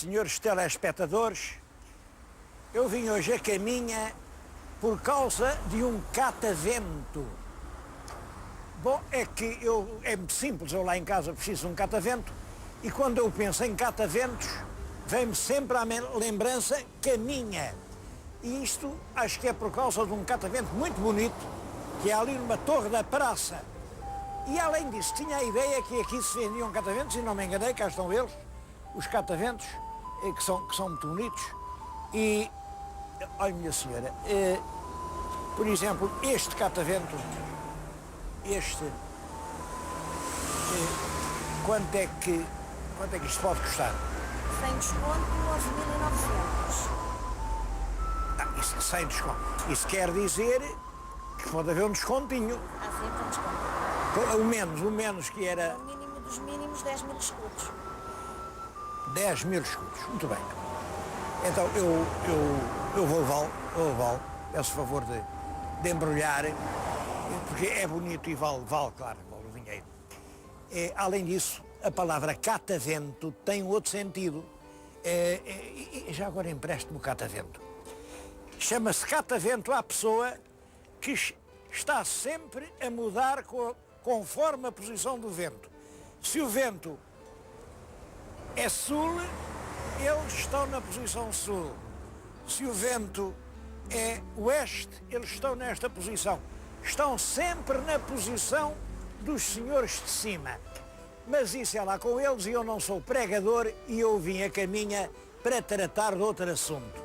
senhores telespectadores, eu vim hoje a caminha por causa de um catavento. Bom, é que é muito simples, eu lá em casa preciso de um catavento e quando eu penso em cataventos, vem-me sempre à lembrança caminha. E isto acho que é por causa de um catavento muito bonito, que é ali numa torre da praça. E além disso, tinha a ideia que aqui se vendiam cataventos, e não me enganei, cá estão eles, os cataventos, que são muito bonitos. E, olha minha senhora, por exemplo, este catavento, quanto é que isto pode custar? Sem desconto, 11.900. Isso sem desconto. Isso quer dizer que pode haver um descontinho. Há sempre um desconto. O menos que era... O mínimo dos mínimos, 10.000 escudos. 10.000 escudos, muito bem. Então eu vou levá-lo, peço favor de embrulhar, porque é bonito e vale claro, vale o dinheiro. Além disso, a palavra catavento tem outro sentido. Já agora empreste-me o catavento. Chama-se catavento à pessoa que está sempre a mudar conforme a posição do vento. Se o vento é sul, eles estão na posição sul. Se o vento é oeste, eles estão nesta posição. Estão sempre na posição dos senhores de cima. Mas isso é lá com eles e eu não sou pregador e eu vim a caminha para tratar de outro assunto.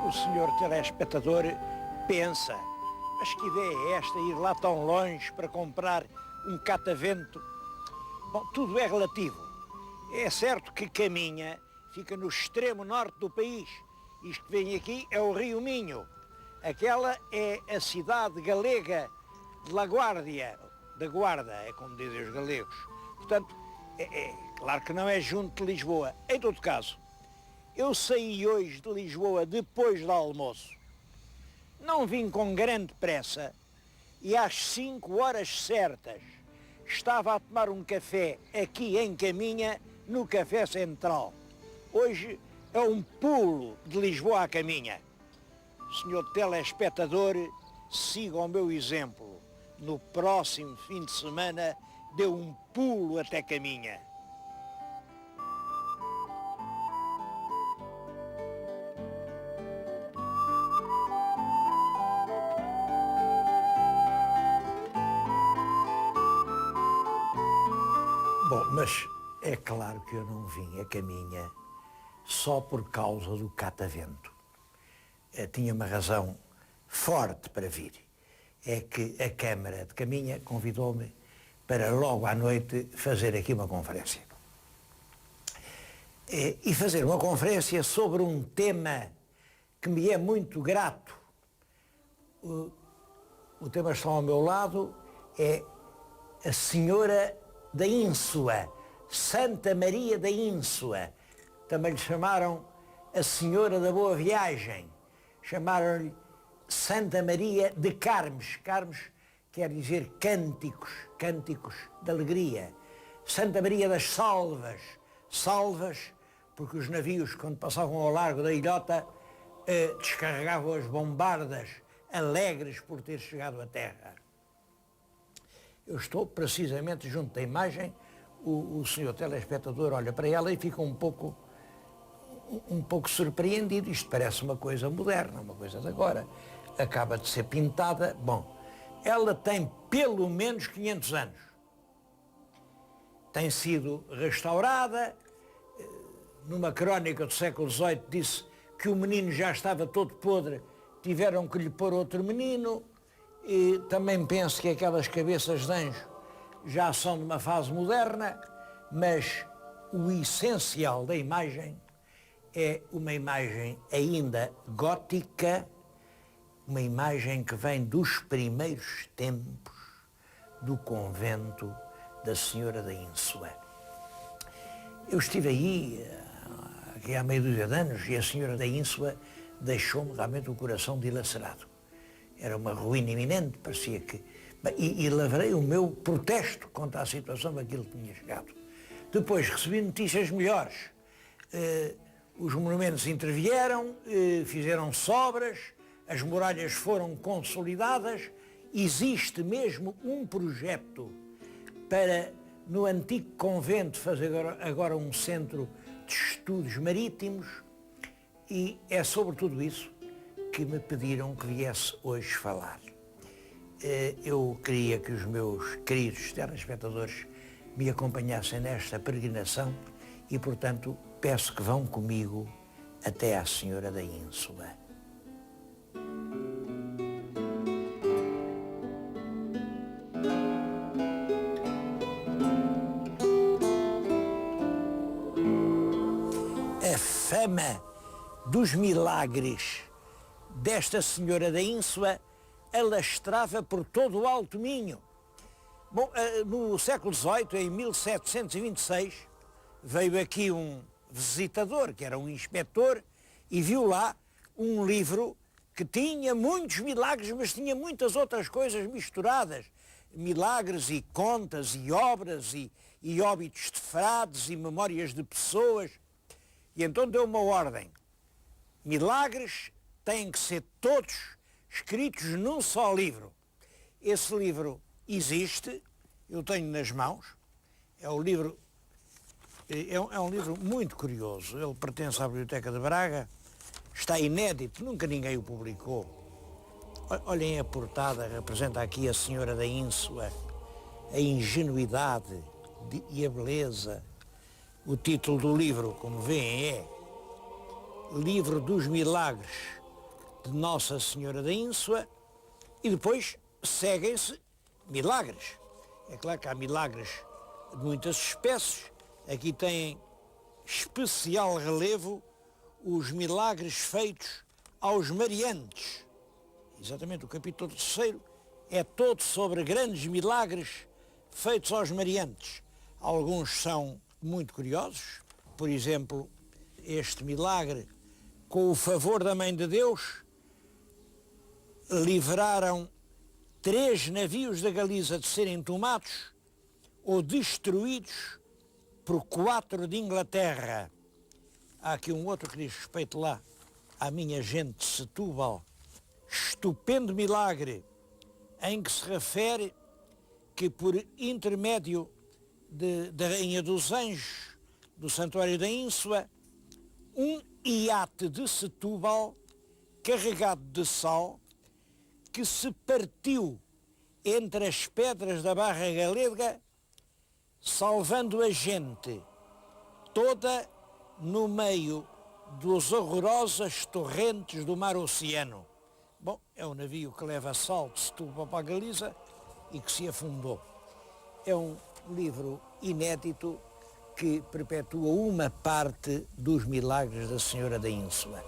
O senhor telespectador pensa, mas que ideia é esta, ir lá tão longe para comprar um catavento? Bom, tudo é relativo. É certo que Caminha fica no extremo norte do país. Isto que vem aqui é o Rio Minho. Aquela é a cidade galega de La Guardia, da Guarda, é como dizem os galegos. Portanto, claro que não é junto de Lisboa. Em todo caso, eu saí hoje de Lisboa depois do almoço. Não vim com grande pressa e às 5 horas certas estava a tomar um café aqui em Caminha, no Café Central. Hoje é um pulo de Lisboa a Caminha. Senhor telespectador, siga o meu exemplo. No próximo fim de semana, dê um pulo até Caminha. Bom, mas é claro que eu não vim a Caminha só por causa do catavento. Tinha uma razão forte para vir. É que a Câmara de Caminha convidou-me para logo à noite fazer aqui uma conferência. E fazer uma conferência sobre um tema que me é muito grato. O tema que está ao meu lado é a Senhora da Ínsua, Santa Maria da Ínsua. Também lhe chamaram a Senhora da Boa Viagem. Chamaram-lhe Santa Maria de Carmes. Carmes quer dizer cânticos, cânticos de alegria. Santa Maria das Salvas. Salvas, porque os navios, quando passavam ao largo da ilhota, descarregavam as bombardas, alegres por ter chegado à terra. Eu estou precisamente junto da imagem, o senhor telespectador olha para ela e fica um pouco surpreendido. Isto parece uma coisa moderna, uma coisa de agora. Acaba de ser pintada. Bom, ela tem pelo menos 500 anos. Tem sido restaurada. Numa crónica do século XVIII disse que o menino já estava todo podre, tiveram que lhe pôr outro menino. E também penso que aquelas cabeças de anjo já são de uma fase moderna, mas o essencial da imagem é uma imagem ainda gótica uma imagem que vem dos primeiros tempos do convento da Senhora da Ínsula. Eu estive aí aqui há meia dúzia de anos e a Senhora da Ínsula deixou-me realmente o coração dilacerado. Era uma ruína iminente, parecia que... E lavrei o meu protesto contra a situação daquilo que tinha chegado. Depois recebi notícias melhores. Os monumentos intervieram, fizeram-se obras, as muralhas foram consolidadas, existe mesmo um projeto para, no antigo convento, fazer agora um centro de estudos marítimos, e é sobre tudo isso que me pediram que viesse hoje falar. Eu queria que os meus queridos telespectadores me acompanhassem nesta peregrinação e, portanto, peço que vão comigo até à Senhora da Ínsula. A fama dos milagres desta Senhora da Ínsula alastrava por todo o Alto Minho. Bom, no século XVIII, em 1726, veio aqui um visitador, que era um inspetor, e viu lá um livro que tinha muitos milagres, mas tinha muitas outras coisas misturadas. Milagres e contas e obras e óbitos de frades e memórias de pessoas. E então deu uma ordem. Milagres têm que ser todos escritos num só livro. Esse livro existe, eu tenho nas mãos, é um livro muito curioso, ele pertence à Biblioteca de Braga, está inédito, nunca ninguém o publicou. Olhem a portada, representa aqui a Senhora da Ínsula, a ingenuidade e a beleza. O título do livro, como veem, é Livro dos Milagres de Nossa Senhora da Ínsula, e depois seguem-se milagres. É claro que há milagres de muitas espécies. Aqui têm especial relevo os milagres feitos aos mariantes. Exatamente, o capítulo 3º é todo sobre grandes milagres feitos aos mariantes. Alguns são muito curiosos, por exemplo, este milagre: com o favor da Mãe de Deus, livraram 3 navios da Galiza de serem tomados ou destruídos por 4 de Inglaterra. Há aqui um outro que diz respeito lá à minha gente de Setúbal. Estupendo milagre em que se refere que, por intermédio da Rainha dos Anjos, do Santuário da Ínsula, um iate de Setúbal carregado de sal, que se partiu entre as pedras da Barra Galega, salvando a gente toda no meio das horrorosas torrentes do mar Oceano. Bom, é um navio que leva sal de Setúbal para a Galiza e que se afundou. É um livro inédito que perpetua uma parte dos milagres da Senhora da Ínsula.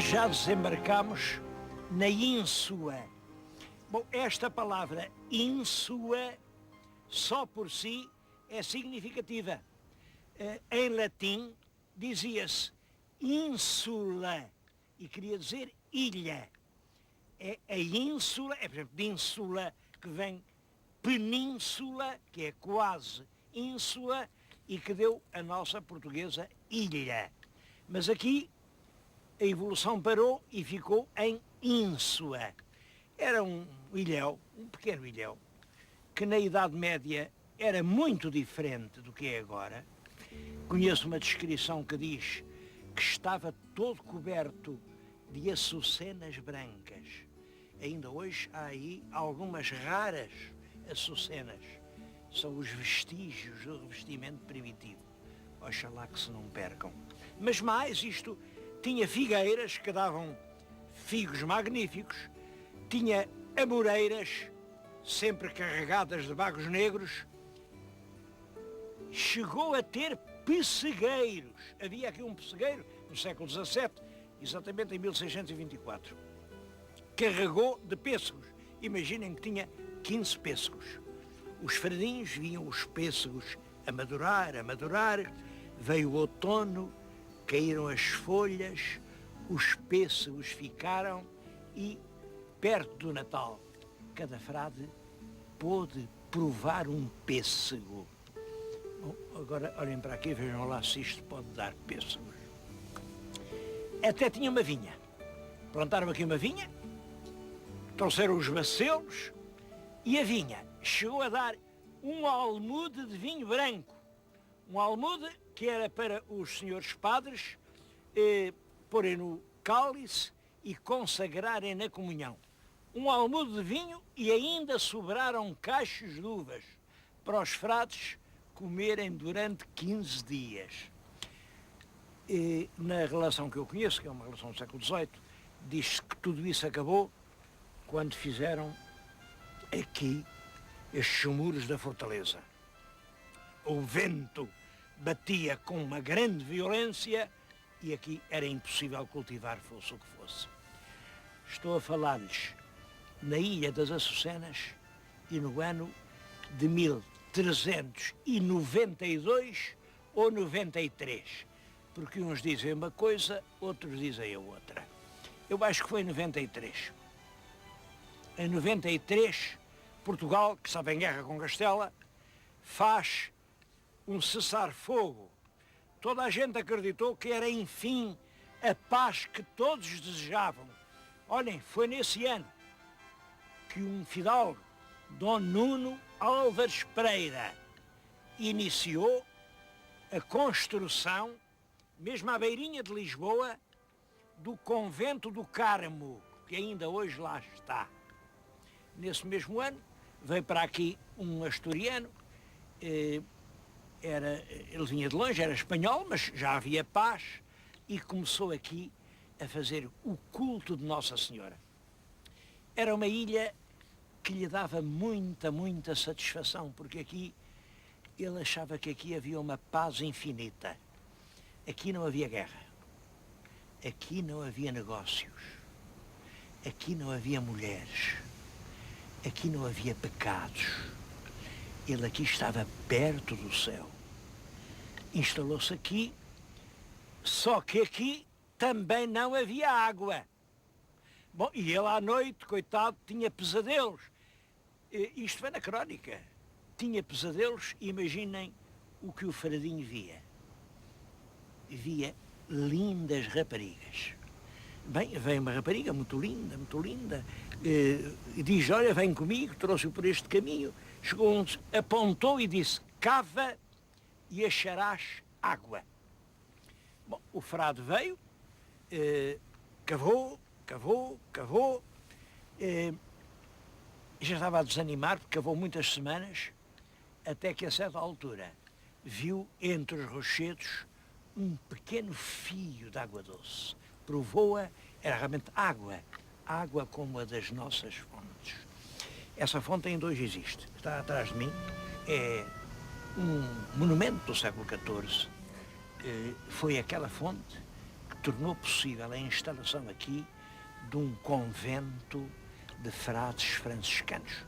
Já desembarcamos na Ínsula. Bom, esta palavra Ínsula, só por si, é significativa. Em latim dizia-se insula, e queria dizer ilha. É a ínsula, é por exemplo de ínsula que vem península, que é quase ínsula, e que deu a nossa portuguesa ilha. Mas aqui a evolução parou e ficou em ínsula. Era um ilhéu, um pequeno ilhéu, que na Idade Média era muito diferente do que é agora. Conheço uma descrição que diz que estava todo coberto de açucenas brancas. Ainda hoje há aí algumas raras açucenas. São os vestígios do revestimento primitivo. Oxalá que se não percam. Mas mais isto, tinha figueiras que davam figos magníficos, tinha amoreiras, sempre carregadas de bagos negros, chegou a ter pessegueiros. Havia aqui um pessegueiro no século XVII, exatamente em 1624. Carregou de pêssegos. Imaginem que tinha 15 pêssegos. Os fradinhos viam os pêssegos a madurar, veio o outono, caíram as folhas, os pêssegos ficaram e, perto do Natal, cada frade pôde provar um pêssego. Bom, agora olhem para aqui e vejam lá se isto pode dar pêssegos. Até tinha uma vinha. Plantaram aqui uma vinha, trouxeram os bacelos e a vinha chegou a dar um almude de vinho branco. Um almude que era para os senhores padres porem no cálice e consagrarem na comunhão. Um almude de vinho e ainda sobraram cachos de uvas para os frades comerem durante 15 dias. E, na relação que eu conheço, que é uma relação do século XVIII, diz-se que tudo isso acabou quando fizeram aqui estes muros da fortaleza. O vento batia com uma grande violência e aqui era impossível cultivar, fosse o que fosse. Estou a falar-lhes na Ilha das Açucenas e no ano de 1392 ou 93, porque uns dizem uma coisa, outros dizem a outra. Eu acho que foi em 93. Em 93, Portugal, que estava em guerra com Castela, faz um cessar-fogo. Toda a gente acreditou que era, enfim, a paz que todos desejavam. Olhem, foi nesse ano que um fidalgo, Dom Nuno Álvares Pereira, iniciou a construção, mesmo à beirinha de Lisboa, do convento do Carmo, que ainda hoje lá está. Nesse mesmo ano, veio para aqui um asturiano, ele vinha de longe, era espanhol, mas já havia paz, e começou aqui a fazer o culto de Nossa Senhora. Era uma ilha que lhe dava muita satisfação, porque aqui ele achava que aqui havia uma paz infinita. Aqui não havia guerra, aqui não havia negócios, aqui não havia mulheres, aqui não havia pecados. Ele aqui estava perto do céu. Instalou-se aqui, só que aqui também não havia água. Bom, e ele à noite, coitado, tinha pesadelos. Isto foi na crónica. Tinha pesadelos, imaginem o que o fradinho via. Via lindas raparigas. Bem, veio uma rapariga muito linda, e diz, olha, vem comigo, trouxe-o por este caminho, chegou onde apontou e disse, cava e acharás água. Bom, o frade veio, cavou, e já estava a desanimar, porque cavou muitas semanas, até que a certa altura viu entre os rochedos um pequeno fio de água doce. Provou-a, era realmente água como a das nossas fontes. Essa fonte ainda hoje existe, está atrás de mim, é um monumento do século XIV. Foi aquela fonte que tornou possível a instalação aqui de um convento de frades franciscanos.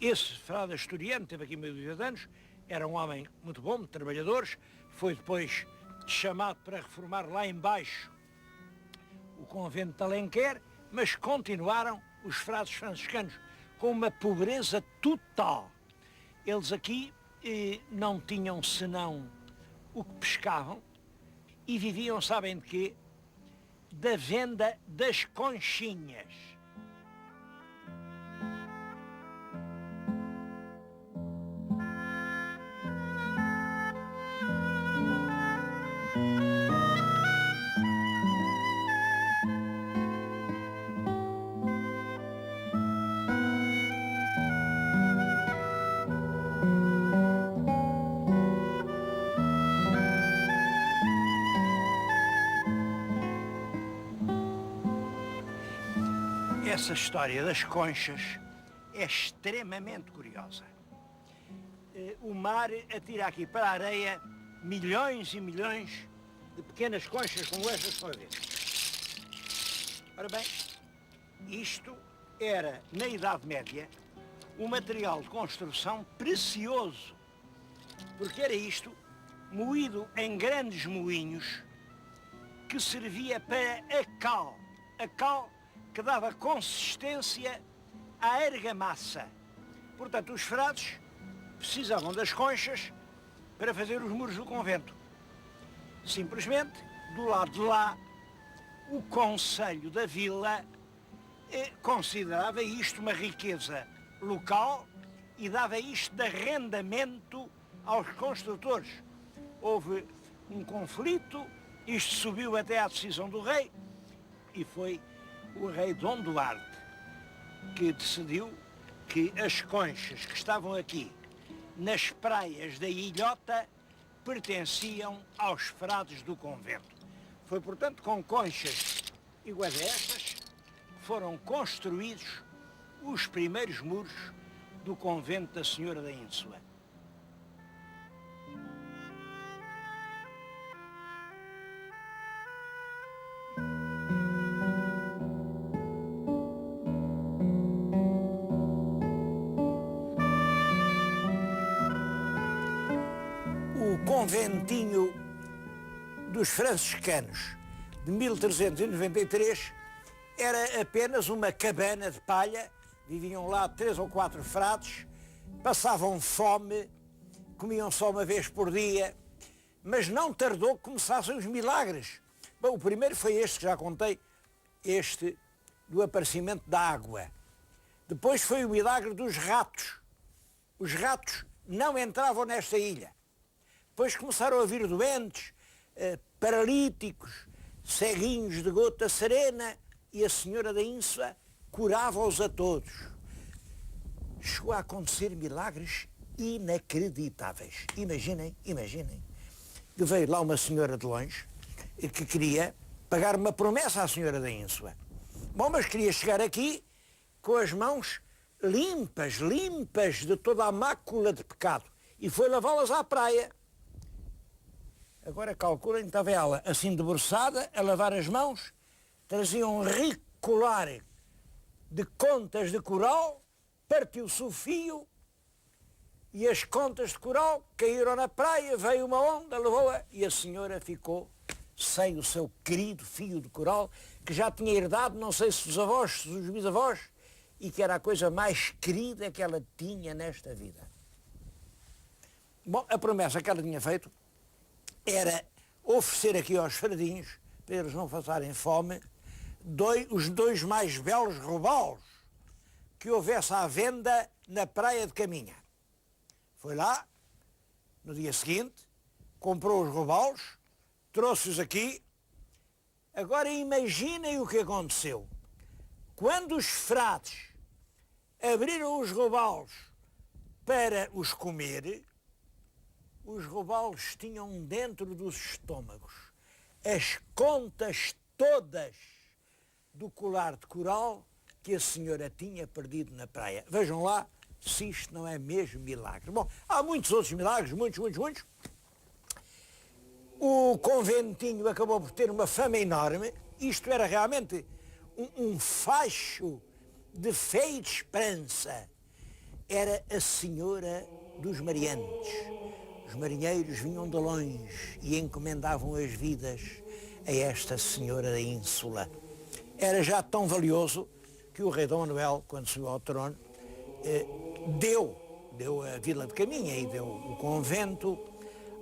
Esse frade asturiano, teve aqui meio de anos, era um homem muito bom, de trabalhadores, foi depois chamado para reformar lá embaixo o convento de Alenquer, mas continuaram os frades franciscanos com uma pobreza total. Eles aqui não tinham senão o que pescavam e viviam, sabem de quê? Da venda das conchinhas. Essa história das conchas é extremamente curiosa. O mar atira aqui para a areia milhões e milhões de pequenas conchas como estas que estão a ver. Ora bem, isto era, na Idade Média, um material de construção precioso, porque era isto moído em grandes moinhos que servia para a cal que dava consistência à argamassa. Portanto, os frades precisavam das conchas para fazer os muros do convento. Simplesmente, do lado de lá, o concelho da vila considerava isto uma riqueza local e dava isto de arrendamento aos construtores. Houve um conflito, isto subiu até à decisão do rei e foi o rei Dom Duarte que decidiu que as conchas que estavam aqui nas praias da ilhota pertenciam aos frades do convento. Foi, portanto, com conchas iguais a estas que foram construídos os primeiros muros do convento da Senhora da Ínsula. O conventinho dos franciscanos de 1393 era apenas uma cabana de palha, viviam lá 3 ou 4 frades, passavam fome, comiam só uma vez por dia, mas não tardou que começassem os milagres. Bom, o primeiro foi este que já contei, este do aparecimento da água. Depois foi o milagre dos ratos. Os ratos não entravam nesta ilha. Depois começaram a vir doentes, paralíticos, ceguinhos de gota serena, e a Senhora da Ínsula curava-os a todos. Chegou a acontecer milagres inacreditáveis. Imaginem, que veio lá uma senhora de longe que queria pagar uma promessa à Senhora da Ínsula. Bom, mas queria chegar aqui com as mãos limpas de toda a mácula de pecado, e foi lavá-las à praia. Agora calculem, estava ela assim debruçada, a lavar as mãos, trazia um rico colar de contas de coral, partiu-se o fio e as contas de coral caíram na praia, veio uma onda, levou-a e a senhora ficou sem o seu querido fio de coral, que já tinha herdado, não sei se dos avós, se dos bisavós, e que era a coisa mais querida que ela tinha nesta vida. Bom, a promessa que ela tinha feito era oferecer aqui aos fradinhos, para eles não passarem fome, os 2 mais belos robalos que houvesse à venda na praia de Caminha. Foi lá, no dia seguinte, comprou os robalos, trouxe-os aqui. Agora imaginem o que aconteceu. Quando os frades abriram os robalos para os comer, os robalos tinham dentro dos estômagos as contas todas do colar de coral que a senhora tinha perdido na praia. Vejam lá se isto não é mesmo milagre. Bom, há muitos outros milagres, muitos. O conventinho acabou por ter uma fama enorme. Isto era realmente um facho de fé e de esperança. Era a Senhora dos Mariantes. Os marinheiros vinham de longe e encomendavam as vidas a esta Senhora da Ínsula. era já tão valioso que o rei Dom Manuel, quando subiu ao trono, deu a Vila de Caminha e deu o convento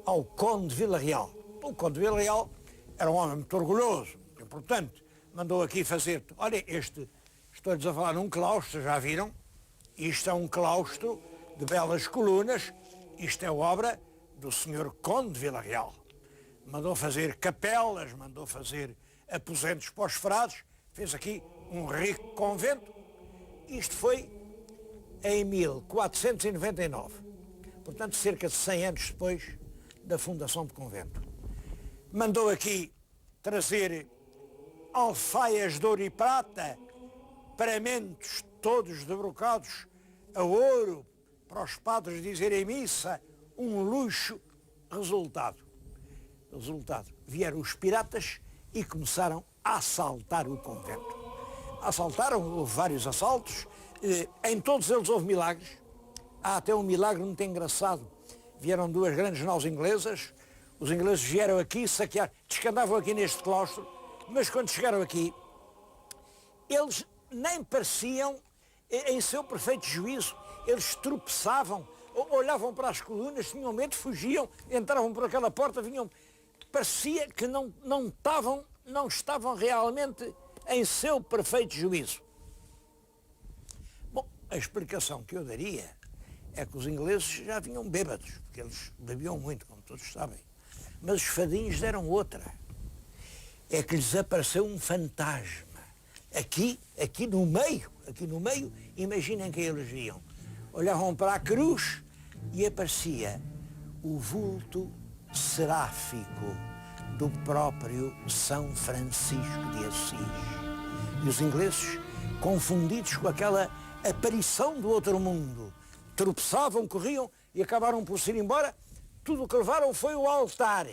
ao Conde de Vila Real. O Conde de Vila Real era um homem muito orgulhoso, muito importante, mandou aqui fazer, olha, estou-lhes a falar num claustro, já viram? Isto é um claustro de belas colunas, isto é obra do senhor Conde de Vila Real. Mandou fazer capelas, mandou fazer aposentos para os frades, fez aqui um rico convento. Isto foi em 1499, portanto cerca de 100 anos depois da fundação do convento. Mandou aqui trazer alfaias de ouro e prata, paramentos todos debrucados a ouro, para os padres dizerem missa, um luxo. Resultado, vieram os piratas e começaram a assaltar o convento. Assaltaram, houve vários assaltos, em todos eles houve milagres. Há até um milagre muito engraçado. Vieram duas grandes naus inglesas, os ingleses vieram aqui saquear, descandavam aqui neste claustro, mas quando chegaram aqui, eles nem pareciam em seu perfeito juízo, eles tropeçavam, olhavam para as colunas, tinham medo, fugiam, entravam por aquela porta, vinham, parecia que não estavam realmente em seu perfeito juízo. Bom, a explicação que eu daria é que os ingleses já vinham bêbados, porque eles bebiam muito, como todos sabem, mas os fadinhos deram outra. É que lhes apareceu um fantasma. Aqui no meio, imaginem que eles viam. Olhavam para a cruz e aparecia o vulto seráfico do próprio São Francisco de Assis. E os ingleses, confundidos com aquela aparição do outro mundo, tropeçavam, corriam e acabaram por se ir embora. Tudo o que levaram foi o altar.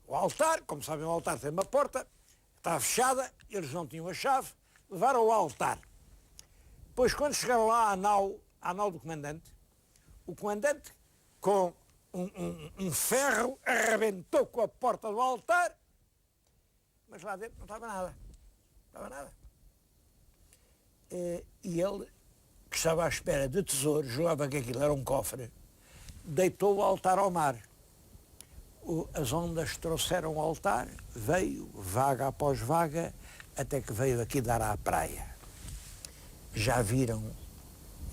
O altar, como sabem, o altar tem uma porta, está fechada, eles não tinham a chave, levaram o altar. Depois, quando chegaram lá à nau do comandante, o comandante, com um ferro, arrebentou com a porta do altar, mas lá dentro não estava nada. Não estava nada. E ele, que estava à espera de tesouro, julgava que aquilo era um cofre, deitou o altar ao mar. As ondas trouxeram o altar, veio, vaga após vaga, até que veio aqui dar à praia. Já viram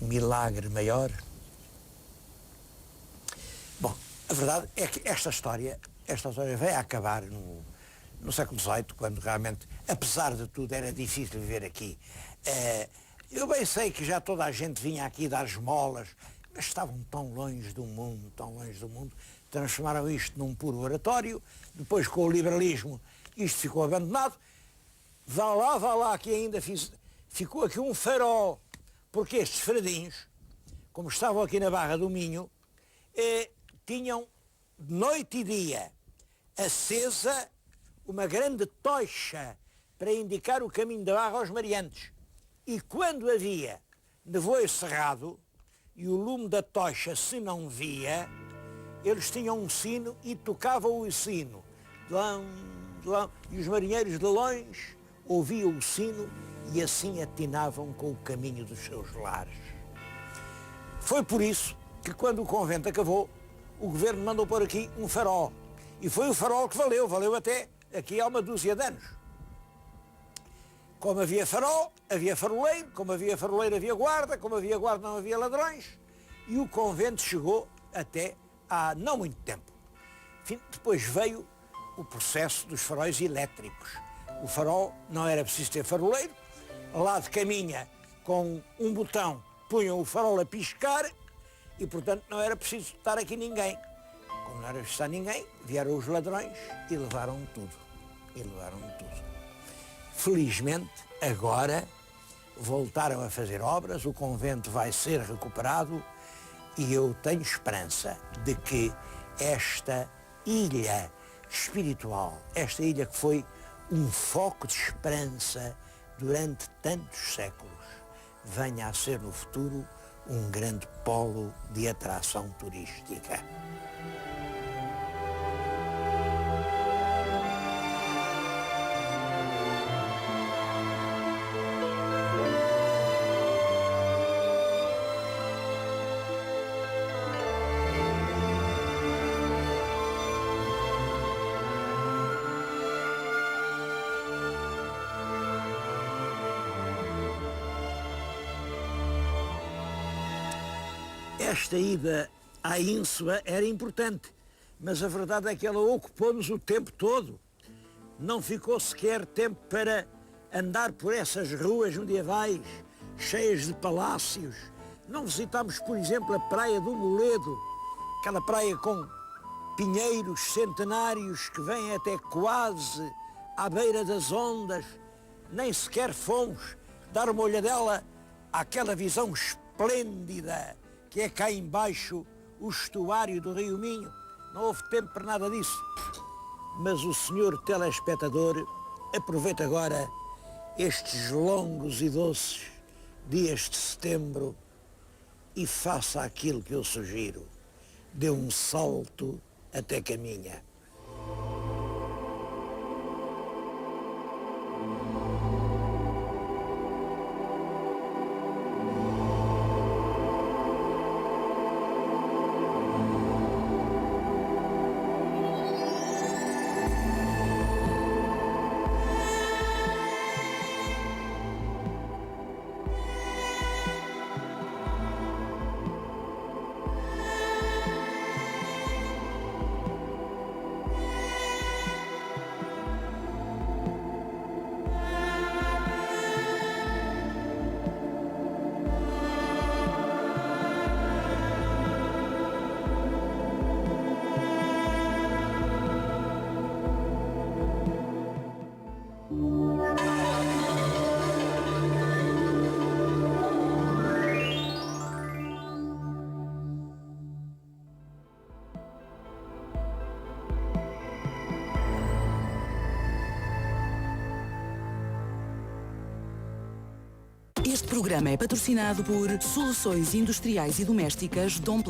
um milagre maior? Bom, a verdade é que esta história veio a acabar no século XVIII, quando realmente, apesar de tudo, era difícil viver aqui. Eu bem sei que já toda a gente vinha aqui dar esmolas, mas estavam tão longe do mundo, transformaram isto num puro oratório, depois com o liberalismo isto ficou abandonado. Vá lá, que ainda ficou aqui um farol, porque estes fradinhos, como estavam aqui na Barra do Minho, tinham de noite e dia acesa uma grande tocha para indicar o caminho da Barra aos mariantes. E quando havia nevoeiro cerrado e o lume da tocha se não via, eles tinham um sino e tocavam o sino. E os marinheiros de longe ouviam o sino e assim atinavam com o caminho dos seus lares. Foi por isso que, quando o convento acabou, o governo mandou pôr aqui um farol. E foi o farol que valeu até aqui há uma dúzia de anos. Como havia farol, havia faroleiro, como havia faroleiro havia guarda, como havia guarda não havia ladrões, e o convento chegou até há não muito tempo. Enfim, depois veio o processo dos faróis elétricos. O farol não era preciso ter faroleiro, lá de caminha, com um botão, punham o farol a piscar e, portanto, não era preciso estar aqui ninguém. Como não era preciso estar ninguém, vieram os ladrões e levaram tudo. Felizmente, agora voltaram a fazer obras, o convento vai ser recuperado e eu tenho esperança de que esta ilha espiritual, esta ilha que foi um foco de esperança durante tantos séculos, venha a ser no futuro um grande polo de atração turística. esta ida à Ínsula era importante, mas a verdade é que ela ocupou-nos o tempo todo. Não ficou sequer tempo para andar por essas ruas medievais, cheias de palácios. Não visitámos, por exemplo, a praia do Moledo, aquela praia com pinheiros centenários que vêm até quase à beira das ondas. Nem sequer fomos dar uma olhadela àquela visão esplêndida que é cá embaixo o estuário do Rio Minho. Não houve tempo para nada disso. Mas o senhor telespectador aproveita agora estes longos e doces dias de setembro e faça aquilo que eu sugiro. Dê um salto até Caminha. Este programa é patrocinado por Soluções Industriais e Domésticas Dom